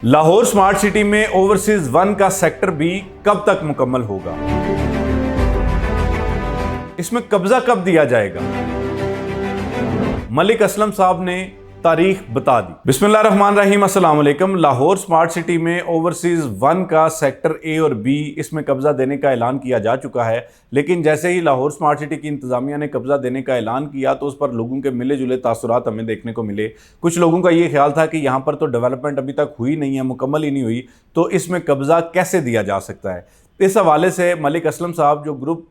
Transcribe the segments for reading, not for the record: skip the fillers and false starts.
Lahore smart city में overseas 1 का sector B कब तक मुकम्मल होगा? इसमें कब्जा कब दिया जाएगा? मलिक असलम साहब ने तारीख बता दी। बिस्मिल्लाहिर्रहमानिर्रहीम, अस्सलाम वालेकुम। लाहौर स्मार्ट सिटी में ओवरसीज 1 का सेक्टर ए और बी इसमें कब्जा देने का ऐलान किया जा चुका है, लेकिन जैसे ही लाहौर स्मार्ट सिटी की इंतजामिया ने कब्जा देने का ऐलान किया तो उस पर लोगों के मिले जुले तासुरात हमें देखने को मिले। कुछ लोगों का ये ख्याल था कि यहाँ पर तो डेवलपमेंट अभी तक हुई नहीं है, मुकम्मल ही नहीं हुई, तो इसमें कब्जा कैसे दिया जा सकता है। इस हवाले से मलिक असलम साहब जो ग्रुप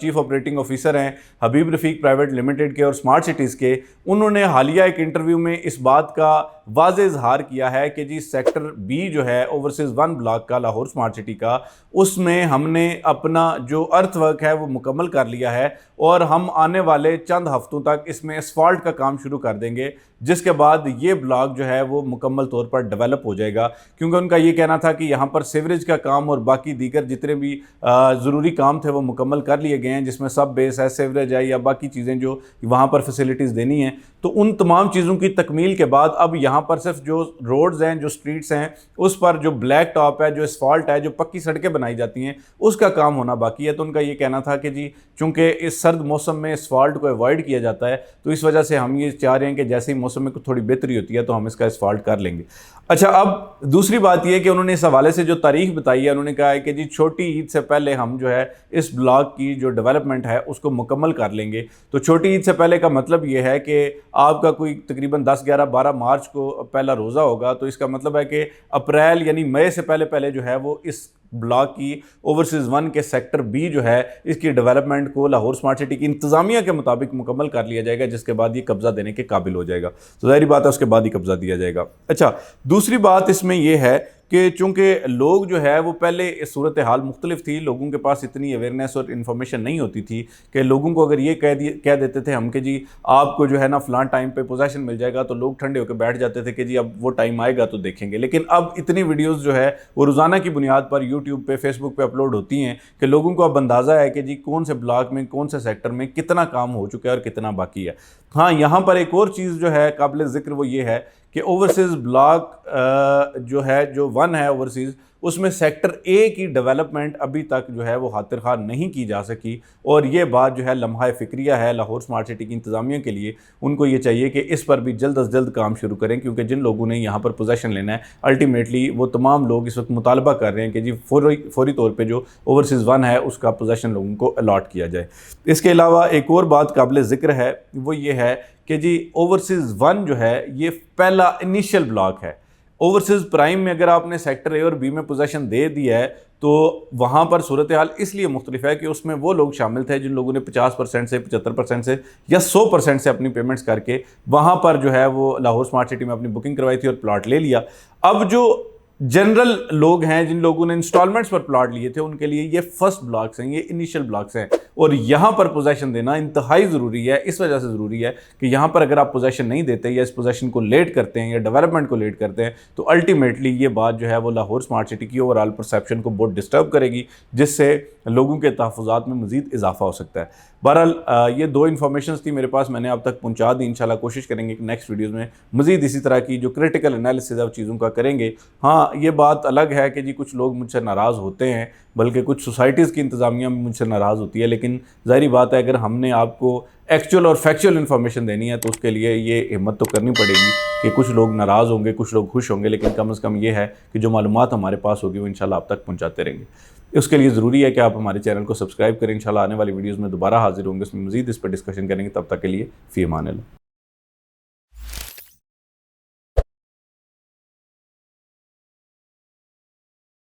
चीफ ऑपरेटिंग ऑफिसर हैं हबीब रफ़ीक प्राइवेट लिमिटेड के और स्मार्ट सिटीज़ के, उन्होंने हालिया एक इंटरव्यू में इस बात का वाज़े इजहार किया है कि जी सेक्टर बी जो है ओवरसीज़ 1 ब्लॉक का लाहौर स्मार्ट सिटी का, उसमें हमने अपना जो अर्थ वर्क है वो मुकम्मल कर लिया है और हम आने वाले चंद हफ्तों तक इसमें एसफॉल्ट का काम शुरू कर देंगे, जिसके बाद ये ब्लॉक जो है वो मुकम्मल तौर पर डेवलप हो जाएगा। क्योंकि उनका ये कहना था कि यहाँ पर सीवरेज का काम और बाकी दीगर जितने भी ज़रूरी काम थे वो मुकम्मल कर लिए गए हैं, जिसमें सब बेस है, सीवरेज है या बाकी चीज़ें जो वहाँ पर फैसिलिटीज़ देनी हैं। तो उन तमाम चीज़ों की तकमील के बाद अब यहाँ पर सिर्फ जो रोड्स हैं, जो स्ट्रीट्स हैं, उस पर जो ब्लैक टॉप है, जो एसफॉल्ट है, जो पक्की सड़कें बनाई जाती हैं, उसका काम होना बाकी है। तो उनका ये कहना था कि जी चूँकि इस सर्द मौसम में एसफॉल्ट को अवॉइड किया जाता है, तो इस वजह से हम ये चाह रहे हैं कि जैसे ही मौसम में थोड़ी बेहतरी होती है तो हम इसका एसफॉल्ट कर लेंगे। अच्छा, अब दूसरी बात यह कि उन्होंने इस हवाले से जो तारीख बताई है, उन्होंने कहा है कि जी छोटी ईद से पहले हम जो है इस ब्लॉक की जो डेवलपमेंट है उसको मुकम्मल कर लेंगे। तो छोटी ईद से पहले का मतलब ये है कि आपका कोई तकरीबन 10, 11, 12 मार्च को पहला रोज़ा होगा, तो इसका मतलब है कि अप्रैल यानी मई से पहले पहले जो है वो इस ब्लॉक की ओवरसीज़ 1 के सेक्टर बी जो है इसकी डेवलपमेंट को लाहौर स्मार्ट सिटी की इंतज़ामिया के मुताबिक मुकम्मल कर लिया जाएगा, जिसके बाद ये कब्ज़ा देने के काबिल हो जाएगा। तो ज़ाहिर बात है उसके बाद ही कब्ज़ा दिया जाएगा। अच्छा, दूसरी बात इसमें यह है कि चूँकि लोग जो है वो पहले इस सूरत हाल मुख्तलिफ थी, लोगों के पास इतनी अवेयरनेस और इन्फॉर्मेशन नहीं होती थी कि लोगों को अगर ये कह देते थे हम कि जी आपको जो है ना फ़लाँ टाइम पे पोजेसन मिल जाएगा, तो लोग ठंडे होकर बैठ जाते थे कि जी अब वो टाइम आएगा तो देखेंगे। लेकिन अब इतनी वीडियोज़ जो है वो रोज़ाना की बुनियाद पर यूट्यूब पे, फेसबुक पे अपलोड होती हैं कि लोगों को अब अंदाज़ा है कि जी कौन से ब्लॉक में, कौन से सेक्टर में कितना काम हो चुका है और कितना बाकी है। हाँ, यहाँ पर एक और चीज़ जो है काबिल ज़िक्र वो ये है कि ओवरसीज़ ब्लॉक जो है, जो 1 है ओवरसीज़, उसमें सेक्टर ए की डेवलपमेंट अभी तक जो है वो खातिर खान नहीं की जा सकी। और ये बात जो है लम्हा फ़िक्रिया है लाहौर स्मार्ट सिटी की इंतज़ामिया के लिए। उनको ये चाहिए कि इस पर भी जल्द अज जल्द काम शुरू करें, क्योंकि जिन लोगों ने यहाँ पर पोजेसन लेना है, अल्टीमेटली वो तमाम लोग इस वक्त मुतालबा कर रहे हैं कि जी फौरी तौर पर जो ओवरसीज़ 1 है उसका पोजेसन लोगों को अलॉट किया जाए। इसके अलावा एक और बात काबिल ज़िक्र है, वो ये है कि जी ओवरसीज़ 1 जो है ये पहला इनिशियल ब्लॉक है। ओवरसीज़ प्राइम में अगर आपने सेक्टर ए और बी में पोजेसन दे दिया है तो वहाँ पर सूरत हाल इसलिए मुख्तलिफ है कि उसमें वो लोग शामिल थे जिन लोगों ने 50% से 75% से या 100% से अपनी पेमेंट्स करके वहाँ पर जो है वो लाहौर स्मार्ट सिटी में अपनी बुकिंग करवाई थी और प्लॉट ले लिया। अब जो जनरल लोग हैं, जिन लोगों ने इंस्टॉलमेंट्स पर प्लॉट लिए थे, उनके लिए ये फर्स्ट ब्लॉक्स हैं, ये इनिशियल ब्लॉक्स हैं और यहाँ पर पोजेसन देना इंतहाई ज़रूरी है। इस वजह से ज़रूरी है कि यहाँ पर अगर आप पोजेसन नहीं देते या इस पोजेसन को लेट करते हैं या डेवलपमेंट को लेट करते हैं, तो अल्टीमेटली ये बात जो है वो लाहौर स्मार्ट सिटी की ओवरऑल परसेप्शन को बहुत डिस्टर्ब करेगी, जिससे लोगों के तहफ़्फ़ुज़ात में मज़ीद इजाफा हो सकता है। बहरहाल ये 2 इन्फॉर्मेशन थी मेरे पास, मैंने आप तक पहुँचा दी। इंशाल्लाह कोशिश करेंगे कि नेक्स्ट वीडियोज़ में मज़ीद इसी तरह की जो क्रिटिकल एनालिसिस है चीज़ों का करेंगे। हाँ, ये बात अलग है कि जी कुछ लोग मुझसे नाराज़ होते हैं, बल्कि कुछ सोसाइटीज़ की इंतज़ामिया में मुझसे नाराज़ होती है, लेकिन ज़ाहिर बात है अगर हमने आपको एक्चुअल और फैक्चुअल इन्फॉर्मेशन देनी है तो उसके लिए ये हिम्मत तो करनी पड़ेगी कि कुछ लोग नाराज़ होंगे, कुछ लोग खुश होंगे, लेकिन कम से कम ये है कि जो मालूमात हमारे पास होगी वो इंशाल्लाह आप तक पहुँचाते रहेंगे। उसके लिए ज़रूरी है कि आप हमारे चैनल को सब्सक्राइब करें। इंशाल्लाह आने वाली वीडियोज़ में दोबारा हाजिर होंगे, उसमें मज़ीद इस पर डिस्कशन करेंगे। तब तक के लिए फ़ी अमान अल्लाह।